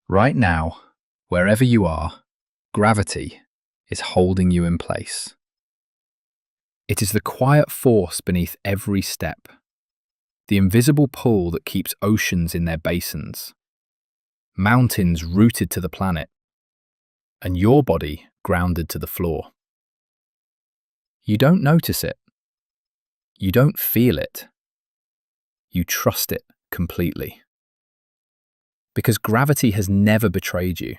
Right now, wherever you are, gravity is holding you in place. It is the quiet force beneath every step, the invisible pull that keeps oceans in their basins, mountains rooted to the planet, and your body grounded to the floor. You don't notice it. You don't feel it. You trust it completely. Because gravity has never betrayed you.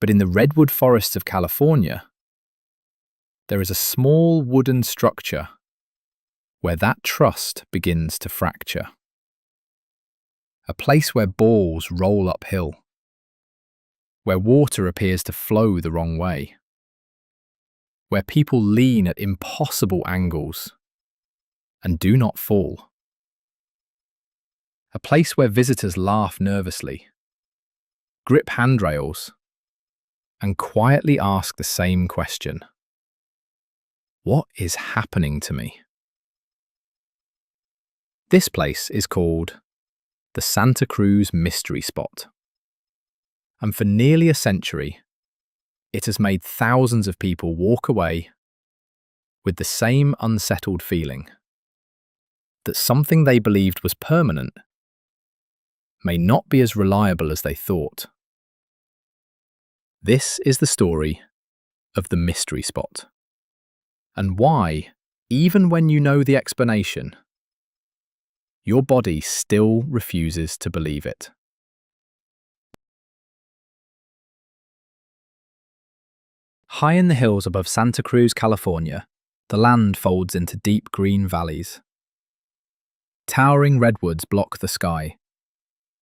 But in the redwood forests of California, there is a small wooden structure where that trust begins to fracture. A place where balls roll uphill, where water appears to flow the wrong way, where people lean at impossible angles and do not fall. A place where visitors laugh nervously, grip handrails, and quietly ask the same question. What is happening to me? This place is called the Santa Cruz Mystery Spot. And for nearly a century, it has made thousands of people walk away with the same unsettled feeling that something they believed was permanent may not be as reliable as they thought. This is the story of the Mystery Spot, and why, even when you know the explanation, your body still refuses to believe it. High in the hills above Santa Cruz, California, the land folds into deep green valleys. Towering redwoods block the sky.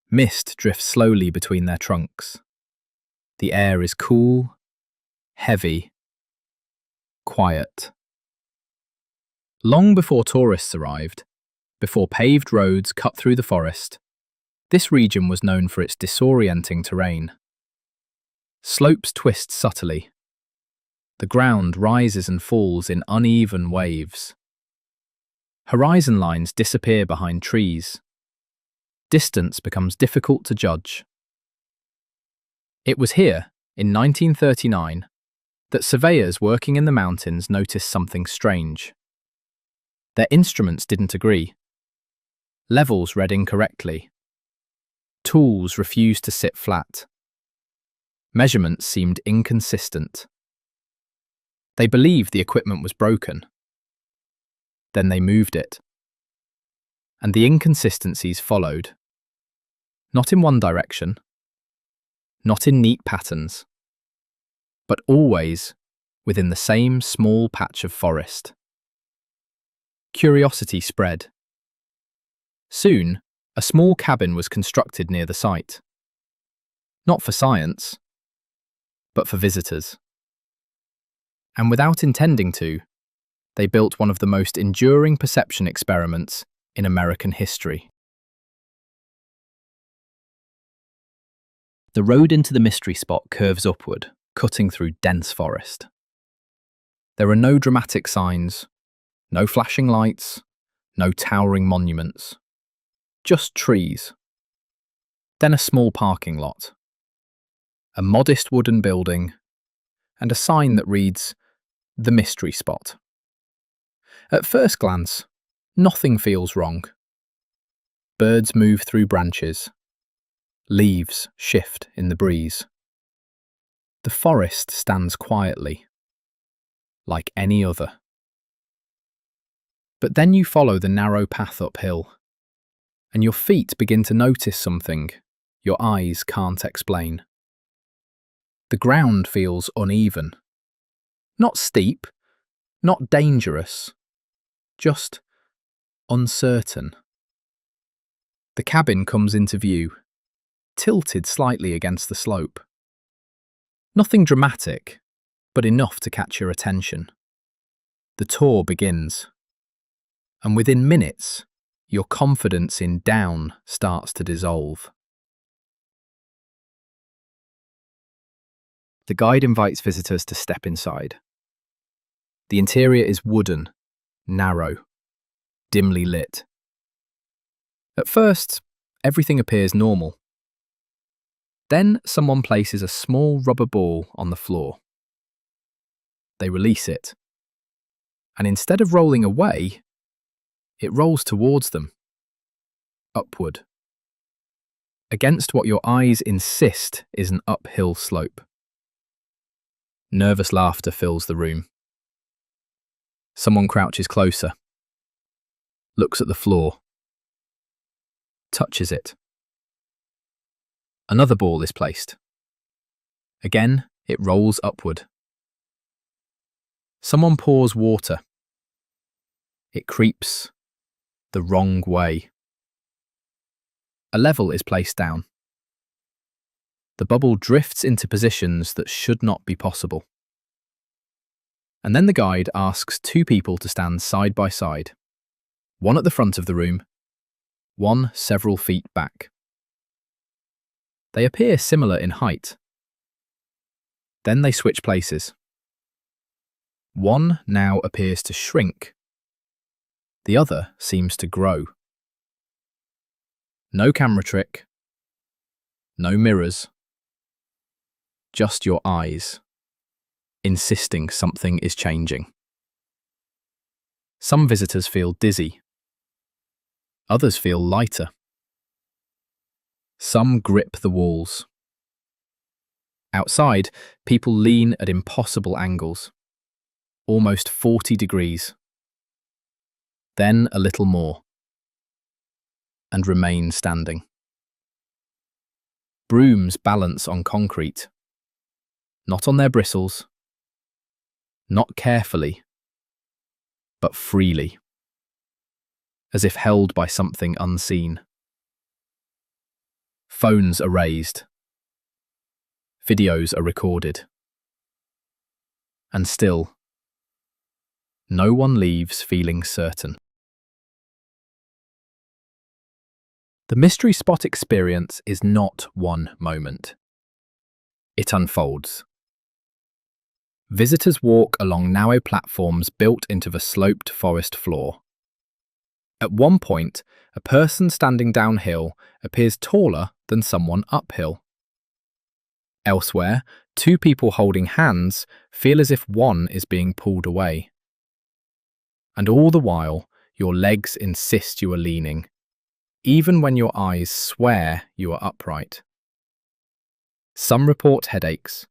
Mist drifts slowly between their trunks. The air is cool, heavy, quiet. Long before tourists arrived, before paved roads cut through the forest, this region was known for its disorienting terrain. Slopes twist subtly. The ground rises and falls in uneven waves. Horizon lines disappear behind trees. Distance becomes difficult to judge. It was here, in 1939, that surveyors working in the mountains noticed something strange. Their instruments didn't agree. Levels read incorrectly. Tools refused to sit flat. Measurements seemed inconsistent. They believed the equipment was broken. Then they moved it. And the inconsistencies followed. Not in one direction, not in neat patterns, but always within the same small patch of forest. Curiosity spread. Soon, a small cabin was constructed near the site. Not for science, but for visitors. And without intending to, they built one of the most enduring perception experiments in American history. The road into the mystery spot curves upward, cutting through dense forest. There are no dramatic signs, no flashing lights, no towering monuments. Just trees. Then a small parking lot. A modest wooden building, and a sign that reads, "The Mystery Spot." At first glance, nothing feels wrong. Birds move through branches. Leaves shift in the breeze. The forest stands quietly, like any other. But then you follow the narrow path uphill, and your feet begin to notice something your eyes can't explain. The ground feels uneven. Not steep, not dangerous, just uncertain. The cabin comes into view, tilted slightly against the slope. Nothing dramatic, but enough to catch your attention. The tour begins, and within minutes, your confidence in down starts to dissolve. The guide invites visitors to step inside. The interior is wooden, narrow, dimly lit. At first, everything appears normal. Then someone places a small rubber ball on the floor. They release it, and instead of rolling away, it rolls towards them, upward, against what your eyes insist is an uphill slope. Nervous laughter fills the room. Someone crouches closer, looks at the floor, touches it. Another ball is placed. Again, it rolls upward. Someone pours water. It creeps the wrong way. A level is placed down. The bubble drifts into positions that should not be possible. And then the guide asks two people to stand side by side, one at the front of the room, one several feet back. They appear similar in height. Then they switch places. One now appears to shrink. The other seems to grow. No camera trick. No mirrors. Just your eyes, insisting something is changing. Some visitors feel dizzy. Others feel lighter. Some grip the walls. Outside, people lean at impossible angles, almost 40 degrees. Then a little more, and remain standing. Brooms balance on concrete, not on their bristles, not carefully, but freely, as if held by something unseen. Phones are raised. Videos are recorded. And still, no one leaves feeling certain. The Mystery Spot experience is not one moment. It unfolds. Visitors walk along narrow platforms built into the sloped forest floor. At one point, a person standing downhill appears taller than someone uphill. Elsewhere, two people holding hands feel as if one is being pulled away. And all the while, your legs insist you are leaning, even when your eyes swear you are upright. Some report headaches.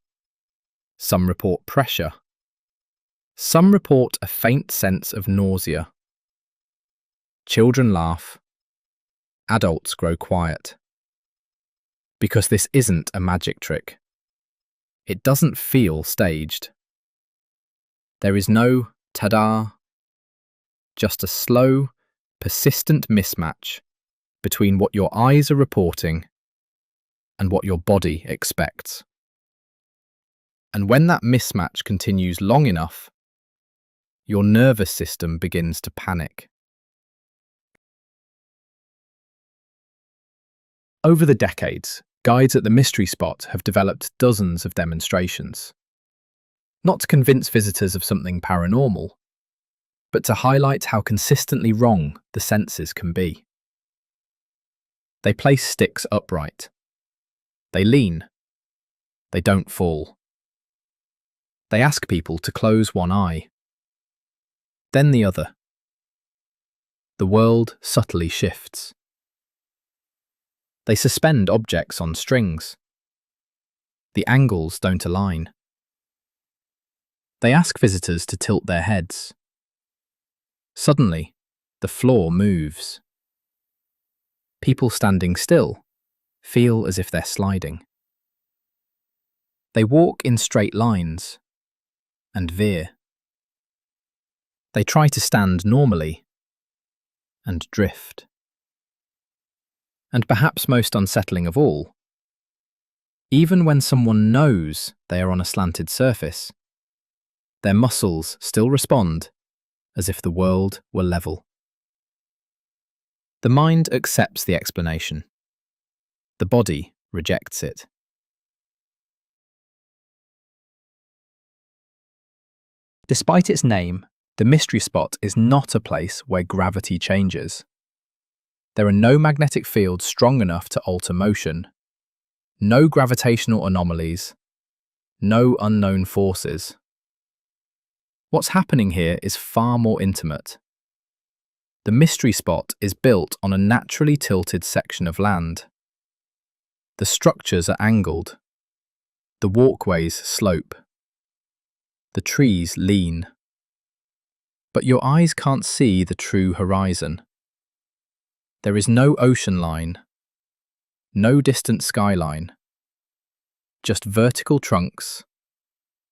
Some report pressure. Some report a faint sense of nausea. Children laugh. Adults grow quiet. Because this isn't a magic trick. It doesn't feel staged. There is no ta-da, just a slow, persistent mismatch between what your eyes are reporting and what your body expects. And when that mismatch continues long enough, your nervous system begins to panic. Over the decades, guides at the Mystery Spot have developed dozens of demonstrations. Not to convince visitors of something paranormal, but to highlight how consistently wrong the senses can be. They place sticks upright. They lean. They don't fall. They ask people to close one eye, then the other. The world subtly shifts. They suspend objects on strings. The angles don't align. They ask visitors to tilt their heads. Suddenly, the floor moves. People standing still feel as if they're sliding. They walk in straight lines and veer. They try to stand normally and drift. And perhaps most unsettling of all, even when someone knows they are on a slanted surface, their muscles still respond as if the world were level. The mind accepts the explanation. The body rejects it. Despite its name, the Mystery Spot is not a place where gravity changes. There are no magnetic fields strong enough to alter motion. No gravitational anomalies, no unknown forces. What's happening here is far more intimate. The mystery spot is built on a naturally tilted section of land. The structures are angled. The walkways slope. The trees lean. But your eyes can't see the true horizon. There is no ocean line, no distant skyline, just vertical trunks,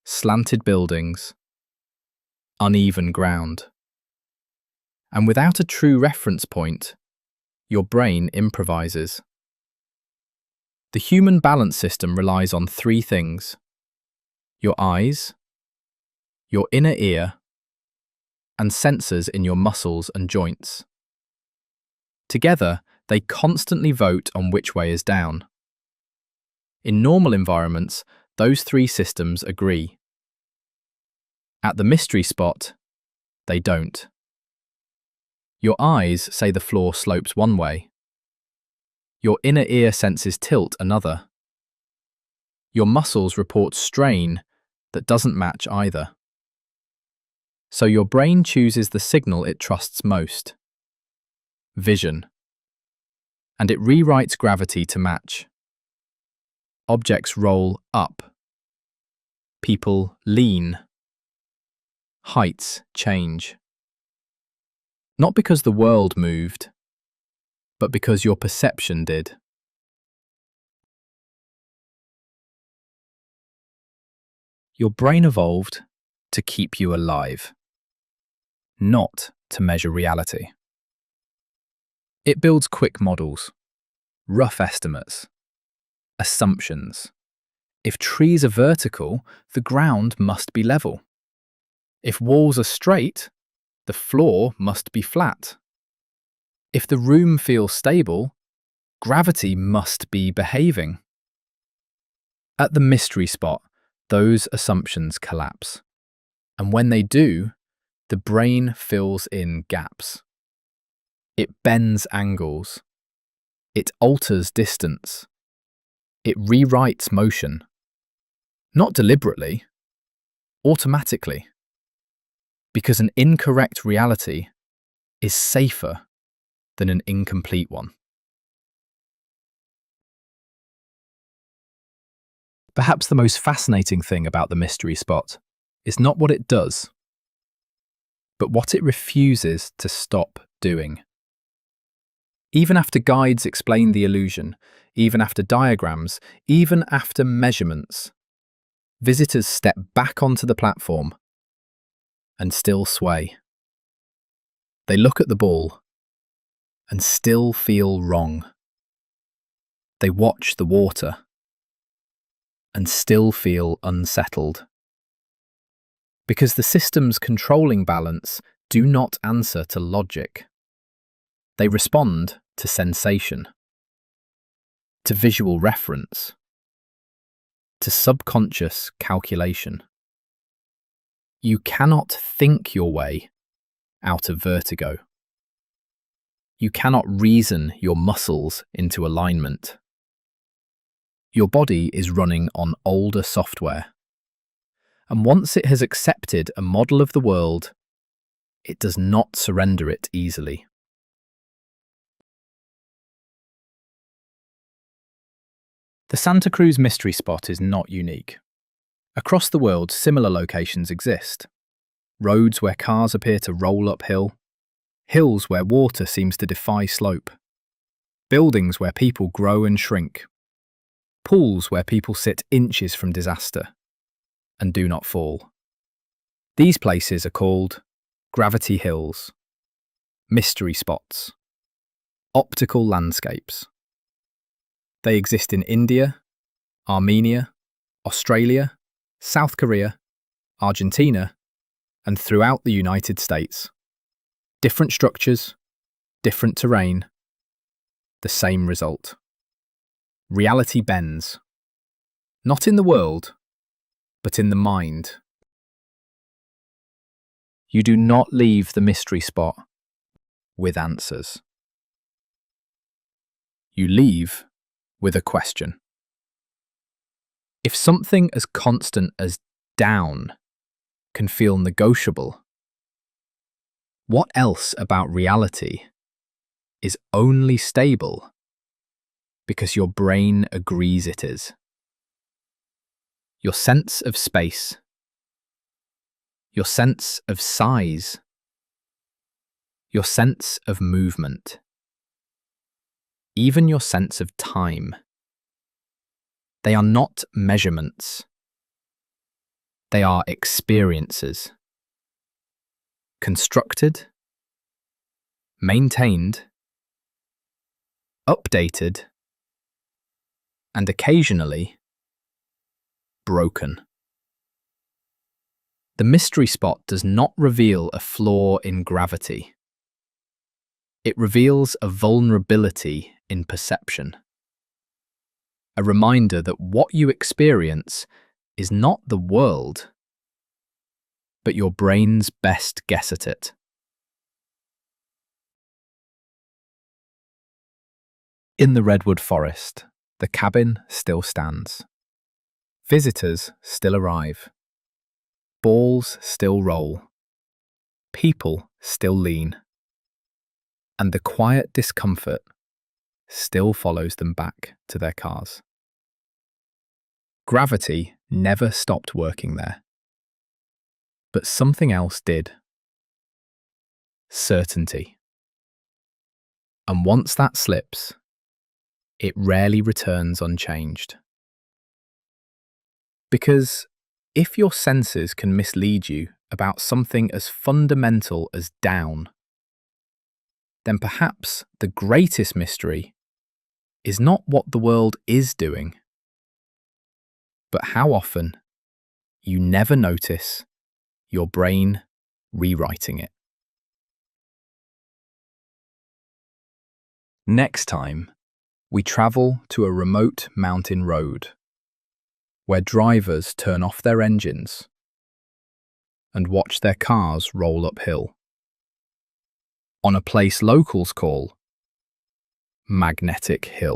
slanted buildings, uneven ground. And without a true reference point, your brain improvises. The human balance system relies on three things: your eyes, your inner ear, and sensors in your muscles and joints. Together, they constantly vote on which way is down. In normal environments, those three systems agree. At the mystery spot, they don't. Your eyes say the floor slopes one way. Your inner ear senses tilt another. Your muscles report strain that doesn't match either. So your brain chooses the signal it trusts most: vision. And it rewrites gravity to match. Objects roll up. People lean. Heights change. Not because the world moved, but because your perception did. Your brain evolved to keep you alive, not to measure reality. It builds quick models, rough estimates, assumptions. If trees are vertical, the ground must be level. If walls are straight, the floor must be flat. If the room feels stable, gravity must be behaving. At the mystery spot, those assumptions collapse. And when they do, the brain fills in gaps. It bends angles. It alters distance. It rewrites motion. Not deliberately, automatically. Because an incorrect reality is safer than an incomplete one. Perhaps the most fascinating thing about the mystery spot is not what it does, but what it refuses to stop doing. Even after guides explain the illusion, even after diagrams, even after measurements, visitors step back onto the platform and still sway. They look at the ball and still feel wrong. They watch the water and still feel unsettled. Because the systems controlling balance do not answer to logic. They respond to sensation, to visual reference, to subconscious calculation. You cannot think your way out of vertigo. You cannot reason your muscles into alignment. Your body is running on older software. And once it has accepted a model of the world, it does not surrender it easily. The Santa Cruz Mystery Spot is not unique. Across the world, similar locations exist. Roads where cars appear to roll uphill, hills where water seems to defy slope, buildings where people grow and shrink, pools where people sit inches from disaster and do not fall. These places are called gravity hills, mystery spots, optical landscapes. They exist in India, Armenia, Australia, South Korea, Argentina, and throughout the United States. Different structures, different terrain, the same result. Reality bends. Not in the world, but in the mind. You do not leave the mystery spot with answers. You leave with a question. If something as constant as down can feel negotiable, what else about reality is only stable because your brain agrees it is? Your sense of space, your sense of size, your sense of movement, even your sense of time. They are not measurements. They are experiences. Constructed, maintained, updated, and occasionally broken. The mystery spot does not reveal a flaw in gravity. It reveals a vulnerability in perception. A reminder that what you experience is not the world, but your brain's best guess at it. In the redwood forest, the cabin still stands. Visitors still arrive. Balls still roll. People still lean. And the quiet discomfort still follows them back to their cars. Gravity never stopped working there. But something else did. Certainty. And once that slips, it rarely returns unchanged. Because if your senses can mislead you about something as fundamental as down, then perhaps the greatest mystery is not what the world is doing, but how often you never notice your brain rewriting it. Next time, we travel to a remote mountain road where drivers turn off their engines and watch their cars roll uphill on a place locals call Magnetic Hill.